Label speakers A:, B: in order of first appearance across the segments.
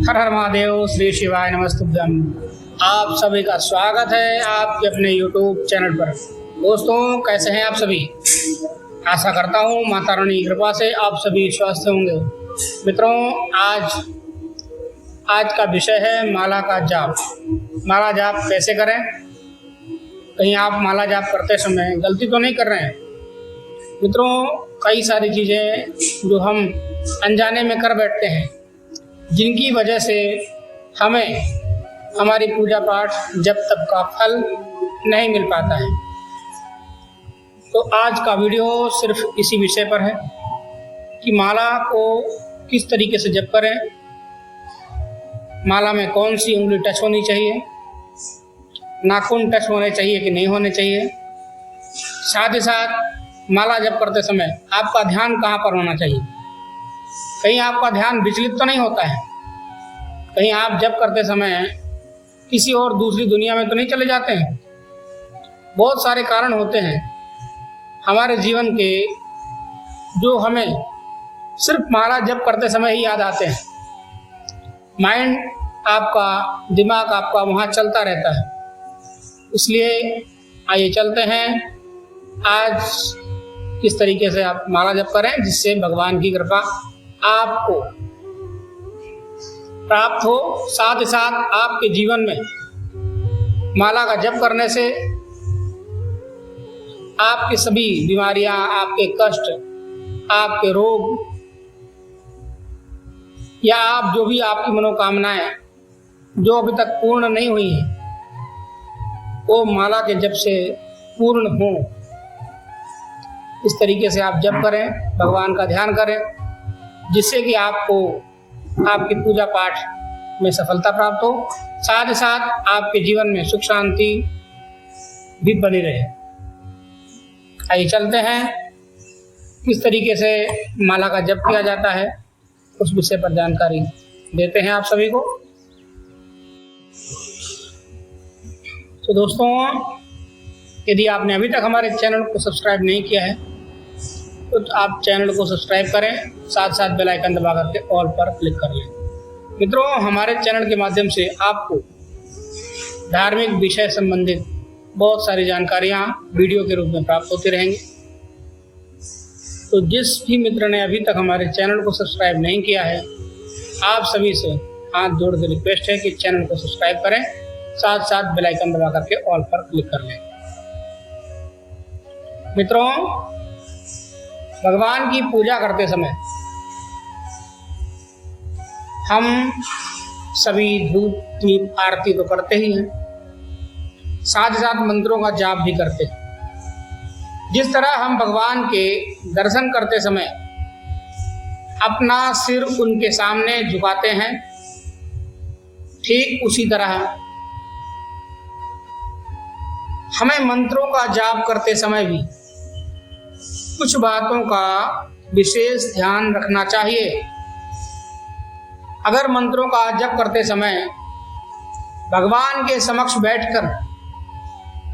A: हर हर महादेव, श्री शिवाय नमस्तुभ्यम। आप सभी का स्वागत है आपके अपने YouTube चैनल पर। दोस्तों, कैसे हैं आप सभी? आशा करता हूँ माता रानी की कृपा से आप सभी स्वस्थ होंगे। मित्रों, आज का विषय है माला का जाप। माला जाप कैसे करें? कहीं आप माला जाप करते समय गलती तो नहीं कर रहे हैं? मित्रों, कई सारी चीज़ें जो हम अनजाने में कर बैठते हैं, जिनकी वजह से हमें हमारी पूजा पाठ जब तक का फल नहीं मिल पाता है। तो आज का वीडियो सिर्फ इसी विषय पर है कि माला को किस तरीके से जप करें, माला में कौन सी उंगली टच होनी चाहिए, नाखून टच होने चाहिए कि नहीं होने चाहिए। साथ ही साथ माला जप करते समय आपका ध्यान कहाँ पर होना चाहिए। कहीं आपका ध्यान विचलित तो नहीं होता है? कहीं आप जप करते समय किसी और दूसरी दुनिया में तो नहीं चले जाते हैं? बहुत सारे कारण होते हैं हमारे जीवन के, जो हमें सिर्फ माला जप करते समय ही याद आते हैं। माइंड आपका, दिमाग आपका वहाँ चलता रहता है। इसलिए आइए चलते हैं आज किस तरीके से आप माला जप करें जिससे भगवान की कृपा आपको प्राप्त हो। साथ ही साथ आपके जीवन में माला का जप करने से आपकी सभी बीमारियां, आपके कष्ट, आपके रोग या आप जो भी आपकी मनोकामनाएं जो अभी तक पूर्ण नहीं हुई हैं, वो माला के जप से पूर्ण हो। इस तरीके से आप जप करें, भगवान का ध्यान करें, जिससे कि आपको आपकी पूजा पाठ में सफलता प्राप्त हो। साथ ही साथ आपके जीवन में सुख शांति भी बनी रहे। आइए चलते हैं किस तरीके से माला का जप किया जाता है, उस विषय पर जानकारी देते हैं आप सभी को। तो दोस्तों, यदि आपने अभी तक हमारे चैनल को सब्सक्राइब नहीं किया है तो आप चैनल को सब्सक्राइब करें, साथ साथ बेल आइकन दबा करके ऑल पर क्लिक कर लें। मित्रों, हमारे चैनल के माध्यम से आपको धार्मिक विषय संबंधित बहुत सारी जानकारियाँ वीडियो के रूप में प्राप्त होती रहेंगी। तो जिस भी मित्र ने अभी तक हमारे चैनल को सब्सक्राइब नहीं किया है, आप सभी से हाथ जोड़ के रिक्वेस्ट है कि चैनल को सब्सक्राइब करें, साथ साथ बेल आइकन दबा करके ऑल पर क्लिक कर लें। मित्रों, भगवान की पूजा करते समय हम सभी धूप दीप आरती तो करते ही हैं, साथ ही साथ मंत्रों का जाप भी करते हैं। जिस तरह हम भगवान के दर्शन करते समय अपना सिर उनके सामने झुकाते हैं, ठीक उसी तरह हमें मंत्रों का जाप करते समय भी कुछ बातों का विशेष ध्यान रखना चाहिए। अगर मंत्रों का जप करते समय भगवान के समक्ष बैठकर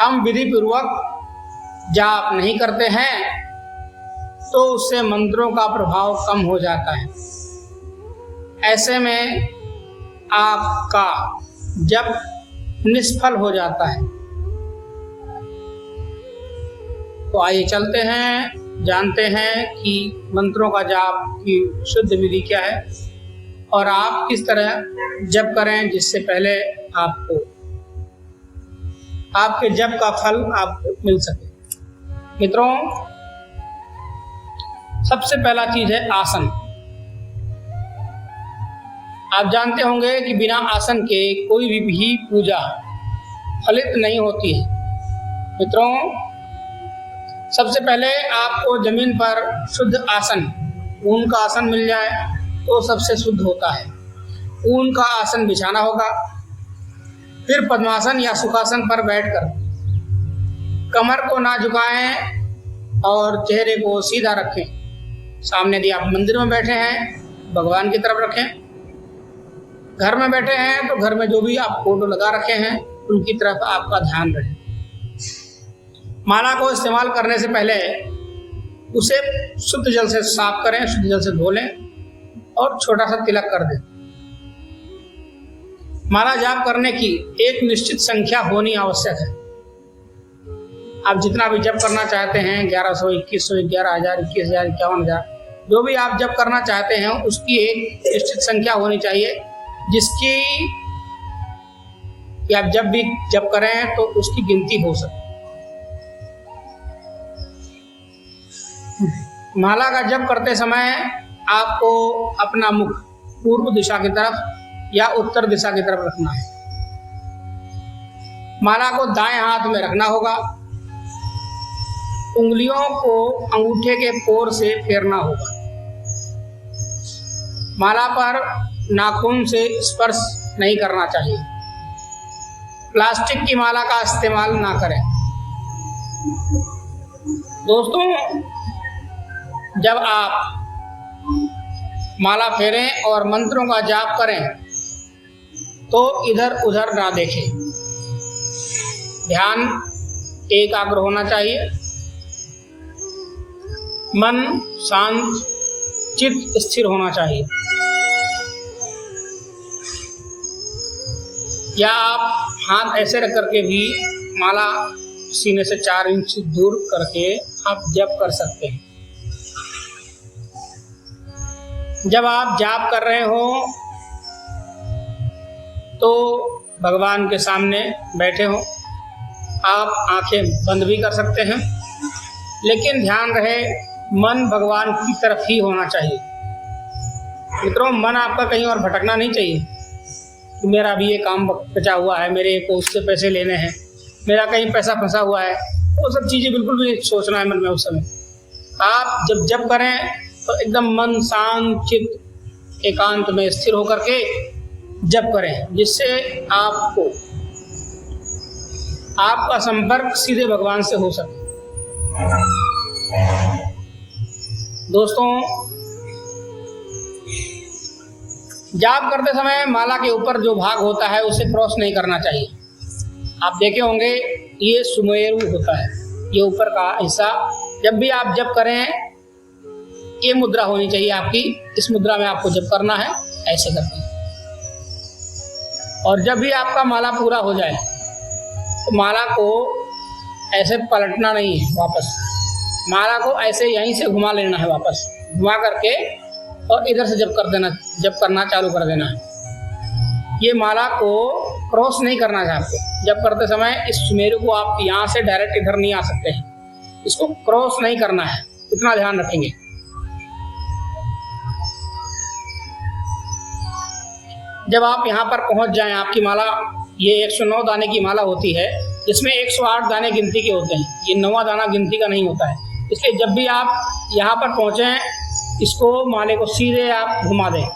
A: हम विधि पूर्वक जाप नहीं करते हैं तो उससे मंत्रों का प्रभाव कम हो जाता है। ऐसे में आपका जप निष्फल हो जाता है। तो आइए चलते हैं, जानते हैं कि मंत्रों का जाप की शुद्ध विधि क्या है और आप किस तरह जप करें जिससे पहले आपको आपके जप का फल आपको मिल सके। मित्रों, सबसे पहला चीज है आसन। आप जानते होंगे कि बिना आसन के कोई भी पूजा फलित नहीं होती है। मित्रों, सबसे पहले आपको जमीन पर शुद्ध आसन, ऊन का आसन मिल जाए तो सबसे शुद्ध होता है। ऊन का आसन बिछाना होगा। फिर पद्मासन या सुखासन पर बैठकर कमर को ना झुकाएं और चेहरे को सीधा रखें। सामने यदि आप मंदिर में बैठे हैं, भगवान की तरफ रखें। घर में बैठे हैं तो घर में जो भी आप फोटो लगा रखे हैं उनकी तरफ आपका ध्यान रहे। माला को इस्तेमाल करने से पहले उसे शुद्ध जल से साफ करें, शुद्ध जल से धो लें और छोटा सा तिलक कर दें। माला जाप करने की एक निश्चित संख्या होनी आवश्यक है। आप जितना भी जप करना चाहते हैं, 1100, 2100, 11,000, 21,000, 51,000, जो भी आप जप करना चाहते हैं उसकी एक निश्चित संख्या होनी चाहिए, जिसकी कि आप जब भी जप करें तो उसकी गिनती हो सके। माला का जप करते समय आपको अपना मुख पूर्व दिशा की तरफ या उत्तर दिशा की तरफ रखना है। माला को दाएं हाथ में रखना होगा। उंगलियों को अंगूठे के पोर से फेरना होगा। माला पर नाखून से स्पर्श नहीं करना चाहिए। प्लास्टिक की माला का इस्तेमाल ना करें। दोस्तों, जब आप माला फेरें और मंत्रों का जाप करें तो इधर उधर ना देखें। ध्यान एकाग्र होना चाहिए। मन शांत, चित्त स्थिर होना चाहिए। या आप हाथ ऐसे रख करके भी माला सीने से 4 इंच दूर करके आप जप कर सकते हैं। जब आप जाप कर रहे हो तो भगवान के सामने बैठे हो, आप आंखें बंद भी कर सकते हैं, लेकिन ध्यान रहे मन भगवान की तरफ ही होना चाहिए। मित्रों, मन आपका कहीं और भटकना नहीं चाहिए कि मेरा भी ये काम बचा हुआ है, मेरे को उससे पैसे लेने हैं, मेरा कहीं पैसा फंसा हुआ है, वो सब चीज़ें बिल्कुल भी नहीं सोचना है मन में उस समय। आप जब जप करें तो एकदम मन शांत, चित्त एकांत में स्थिर होकर के जप करें, जिससे आपका संपर्क सीधे भगवान से हो सके। दोस्तों, जाप करते समय माला के ऊपर जो भाग होता है उसे क्रॉस नहीं करना चाहिए। आप देखे होंगे ये सुमेरु होता है, ये ऊपर का हिस्सा। जब भी आप जप करें ये मुद्रा होनी चाहिए आपकी, इस मुद्रा में आपको जप करना है, ऐसे करके। और जब भी आपका माला पूरा हो जाए तो माला को ऐसे पलटना नहीं है वापस, माला को ऐसे यहीं से घुमा लेना है, वापस घुमा करके और इधर से जप करना चालू कर देना है। ये माला को क्रॉस नहीं करना है आपको। जप करते समय इस सुमेरु को आप यहाँ से डायरेक्ट इधर नहीं आ सकते हैं, इसको क्रॉस नहीं करना है, इतना ध्यान रखेंगे। जब आप यहाँ पर पहुँच जाएं, आपकी माला ये 109 दाने की माला होती है, जिसमें 108 दाने गिनती के होते हैं, ये 9वां दाना गिनती का नहीं होता है। इसलिए जब भी आप यहाँ पर पहुँचें, इसको माले को सीधे आप घुमा दें,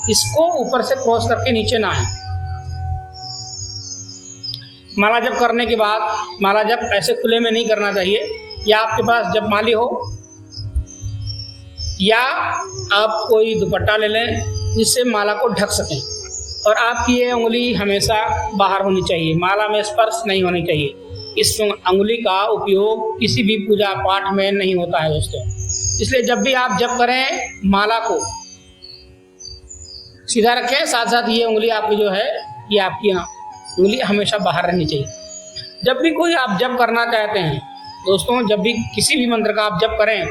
A: इसको ऊपर से क्रॉस करके नीचे ना आए। माला जप करने के बाद माला जप ऐसे खुले में नहीं करना चाहिए, या आपके पास जप माली हो या आप कोई दुपट्टा ले लें जिससे माला को ढक सकें, और आपकी ये उंगली हमेशा बाहर होनी चाहिए, माला में स्पर्श नहीं होनी चाहिए। इस उंगली का उपयोग किसी भी पूजा पाठ में नहीं होता है दोस्तों। इसलिए जब भी आप जप करें, माला को सीधा रखें, साथ साथ ये उंगली आपकी जो है, ये आपकी यहाँ उंगली हमेशा बाहर रहनी चाहिए। जब भी कोई आप जप करना चाहते हैं दोस्तों, जब भी किसी भी मंत्र का आप जप करें,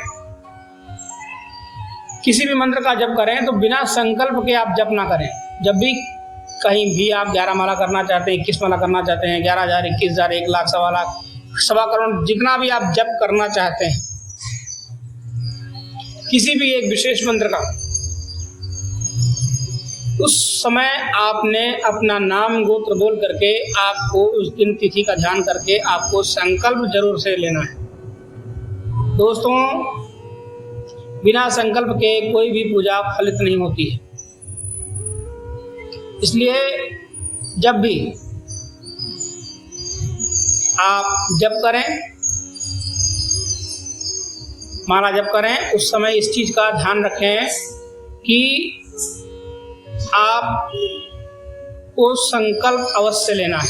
A: किसी भी मंत्र का जप करें तो बिना संकल्प के आप जप ना करें। जब भी कहीं भी आप 11 माला करना चाहते हैं, 21 माला करना चाहते हैं, 11,000, 21,000, 1 लाख, 1.25 लाख, 1.25 करोड़, जितना भी आप जप करना चाहते हैं किसी भी एक विशेष मंत्र का, उस समय आपने अपना नाम गोत्र बोल करके, आपको उस दिन तिथि का ध्यान करके आपको संकल्प जरूर से लेना है। दोस्तों, बिना संकल्प के कोई भी पूजा फलित नहीं होती है। इसलिए जब भी आप जप करें, माला जप करें, उस समय इस चीज का ध्यान रखें कि आपको संकल्प अवश्य लेना है।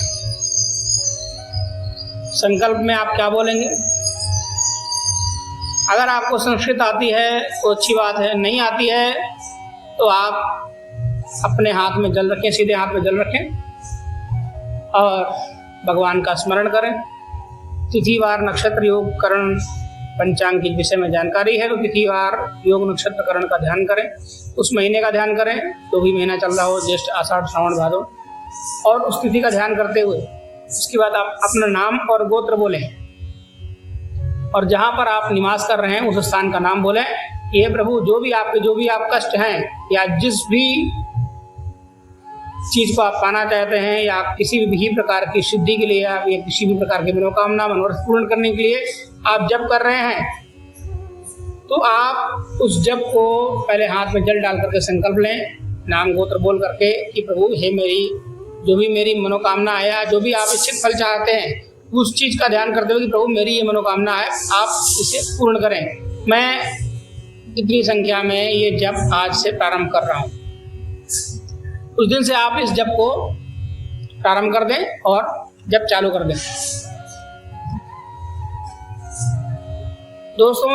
A: संकल्प में आप क्या बोलेंगे? अगर आपको संस्कृत आती है तो अच्छी बात है, नहीं आती है तो आप अपने हाथ में जल रखें, सीधे हाथ में जल रखें और भगवान का स्मरण करें। तिथिवार नक्षत्र योग करण पंचांग के विषय में जानकारी है तो तिथिवार योग नक्षत्र करण का ध्यान करें, उस महीने का ध्यान करें जो भी महीना चल रहा हो, ज्येष्ठ आषाढ़ श्रावण भादो, और उस तिथि का ध्यान करते हुए उसके बाद आप अपना नाम और गोत्र बोलें और जहाँ पर आप निवास कर रहे हैं उस स्थान का नाम बोलें। ये प्रभु जो भी आप कष्ट हैं या जिस भी चीज को आप पाना चाहते हैं या किसी भी प्रकार की सिद्धि के लिए या किसी भी प्रकार की मनोकामना मनोरथ पूर्ण करने के लिए आप जप कर रहे हैं तो आप उस जप को पहले हाथ में जल डाल करके संकल्प लें, नाम गोत्र बोल करके कि प्रभु हे मेरी जो भी मेरी मनोकामना है या जो भी आप इच्छित फल चाहते हैं उस चीज का ध्यान करते हुए कि प्रभु मेरी ये मनोकामना है, आप इसे पूर्ण करें। मैं इतनी संख्या में ये जप आज से प्रारंभ कर रहा हूँ। उस दिन से आप इस जप को प्रारंभ कर दें और जप चालू कर दें। दोस्तों,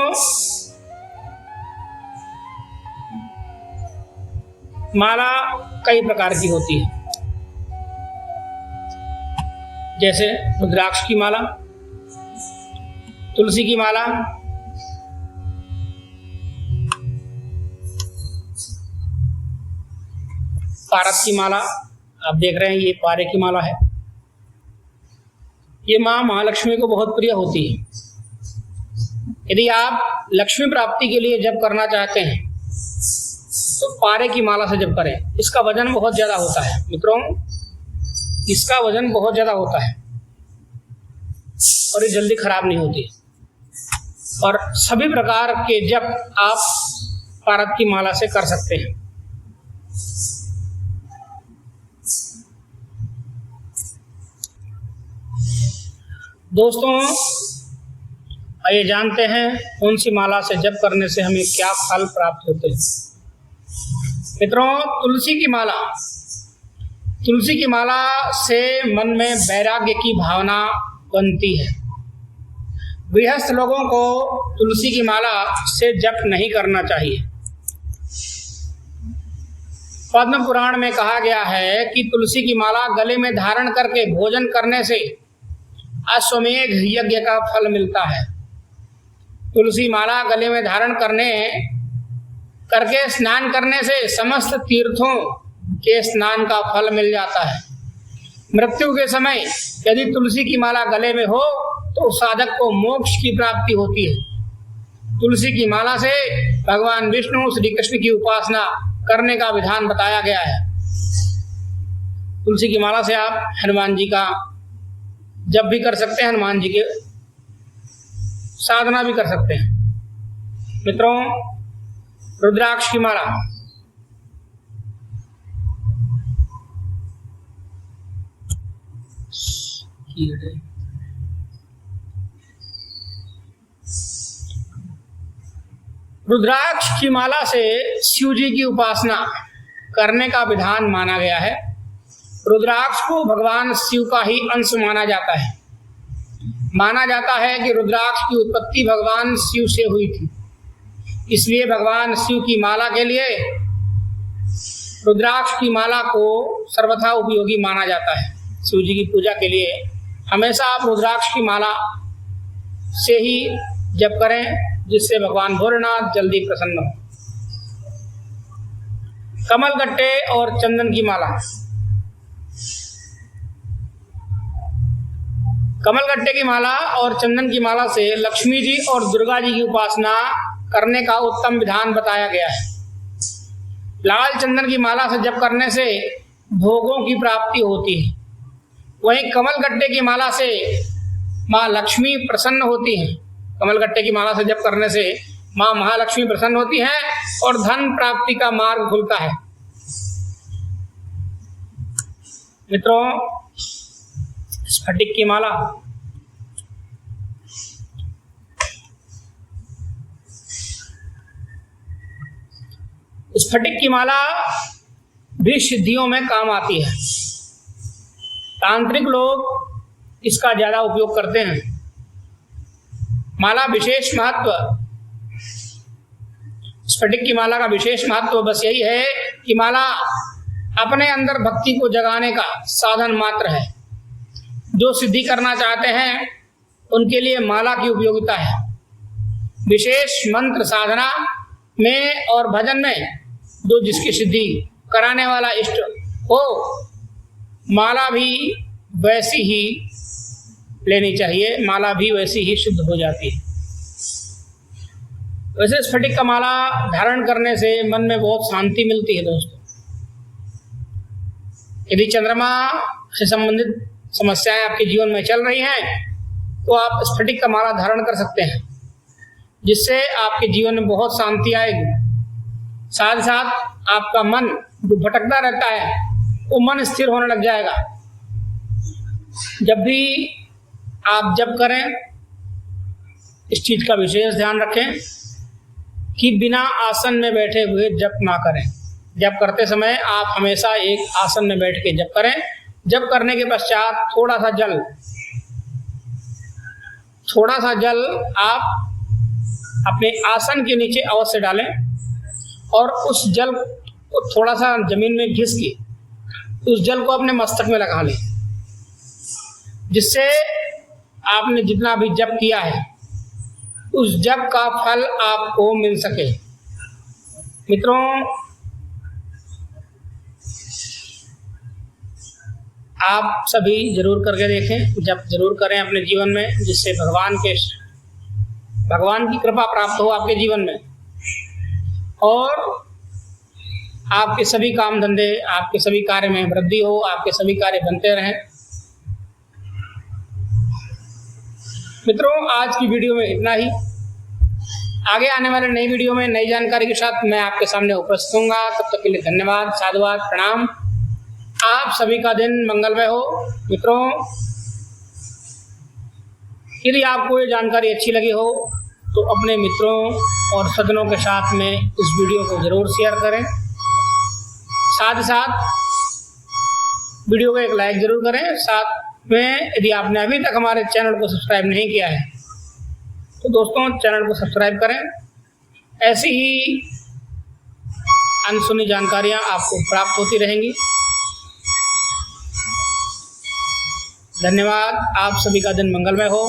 A: माला कई प्रकार की होती है, जैसे रुद्राक्ष की माला, तुलसी की माला, पारस की माला। आप देख रहे हैं ये पारे की माला है। ये माँ महालक्ष्मी को बहुत प्रिय होती है। यदि आप लक्ष्मी प्राप्ति के लिए जप करना चाहते हैं तो पारे की माला से जप करें। इसका वजन बहुत ज्यादा होता है मित्रों, इसका वजन बहुत ज्यादा होता है और ये जल्दी खराब नहीं होती। और सभी प्रकार के जप आप पारस की माला से कर सकते हैं। दोस्तों, आइए जानते हैं कौन सी माला से जप करने से हमें क्या फल प्राप्त होते हैं। मित्रों, तुलसी की माला, तुलसी की माला से मन में वैराग्य की भावना बनती है। गृहस्थ लोगों को तुलसी की माला से जप नहीं करना चाहिए। पद्म पुराण में कहा गया है कि तुलसी की माला गले में धारण करके भोजन करने से अश्वमेध यज्ञ का फल मिलता है। तुलसी माला गले में धारण करके स्नान करने से समस्त तीर्थों के स्नान का फल मिल जाता है। मृत्यु के समय यदि तुलसी की माला गले में हो तो साधक को मोक्ष की प्राप्ति होती है। तुलसी की माला से भगवान विष्णु श्री कृष्ण की उपासना करने का विधान बताया गया है। तुलसी की माला से आप हनुमान जी का जप भी कर सकते हैं, हनुमान जी के साधना भी कर सकते हैं। मित्रों, रुद्राक्ष की माला, रुद्राक्ष की माला से शिव जी की उपासना करने का विधान माना गया है। रुद्राक्ष को भगवान शिव का ही अंश माना जाता है। माना जाता है कि रुद्राक्ष की उत्पत्ति भगवान शिव से हुई थी, इसलिए भगवान शिव की माला के लिए रुद्राक्ष की माला को सर्वथा उपयोगी माना जाता है। शिव जी की पूजा के लिए हमेशा आप रुद्राक्ष की माला से ही जप करें, जिससे भगवान भोलेनाथ जल्दी प्रसन्न हो। कमलगट्टे और चंदन की माला, कमलगट्टे की माला और चंदन की माला से लक्ष्मी जी और दुर्गा जी की उपासना करने का उत्तम विधान बताया गया है। लाल चंदन की माला से जप करने से भोगों की प्राप्ति होती है। वहीं कमलगट्टे की माला से माँ लक्ष्मी प्रसन्न होती हैं। कमलगट्टे की माला से जप करने से माँ महालक्ष्मी प्रसन्न होती हैं और धन प्राप्ति का मार्ग खुलता है। मित्रों, स्फटिक की माला, स्फटिक की माला भी सिद्धियों में काम आती है। तांत्रिक लोग इसका ज्यादा उपयोग करते हैं। माला विशेष महत्व, स्फटिक की माला का विशेष महत्व बस यही है कि माला अपने अंदर भक्ति को जगाने का साधन मात्र है। जो सिद्धि करना चाहते हैं उनके लिए माला की उपयोगिता है। विशेष मंत्र साधना में और भजन में जो जिसकी सिद्धि कराने वाला इष्ट हो, माला भी वैसी ही लेनी चाहिए, माला भी वैसी ही शुद्ध हो जाती है। वैसे स्फटिक का माला धारण करने से मन में बहुत शांति मिलती है दोस्तों। यदि चंद्रमा से संबंधित समस्याएं आपके जीवन में चल रही हैं तो आप स्फटिक का माला धारण कर सकते हैं, जिससे आपके जीवन में बहुत शांति आएगी। साथ साथ आपका मन जो भटकता रहता है वो मन स्थिर होने लग जाएगा। जब भी आप जप करें, इस चीज का विशेष ध्यान रखें कि बिना आसन में बैठे हुए जप ना करें। जप करते समय आप हमेशा एक आसन में बैठ के जप करें। जप करने के पश्चात थोड़ा सा जल आप अपने आसन के नीचे अवश्य डालें और उस जल को थोड़ा सा जमीन में घिस के उस जल को अपने मस्तक में लगा लें, जिससे आपने जितना भी जप किया है उस जप का फल आपको मिल सके। मित्रों, आप सभी जरूर करके देखें, जप जरूर करें अपने जीवन में, जिससे भगवान की कृपा प्राप्त हो आपके जीवन में और आपके सभी काम धंधे, आपके सभी कार्य में वृद्धि हो, आपके सभी कार्य बनते रहें। मित्रों, आज की वीडियो में इतना ही। आगे आने वाले नई वीडियो में नई जानकारी के साथ मैं आपके सामने उपस्थित होऊंगा। तब तक के लिए धन्यवाद, साधुवाद, प्रणाम। आप सभी का दिन मंगलमय हो। मित्रों, यदि आपको ये जानकारी अच्छी लगी हो तो अपने मित्रों और सज्जनों के साथ में इस वीडियो को जरूर शेयर करें। साथ ही साथ वीडियो को एक लाइक जरूर करें। साथ में यदि आपने अभी तक हमारे चैनल को सब्सक्राइब नहीं किया है तो दोस्तों चैनल को सब्सक्राइब करें। ऐसी ही अनसुनी जानकारियां आपको प्राप्त होती रहेंगी। धन्यवाद। आप सभी का दिन मंगलमय हो।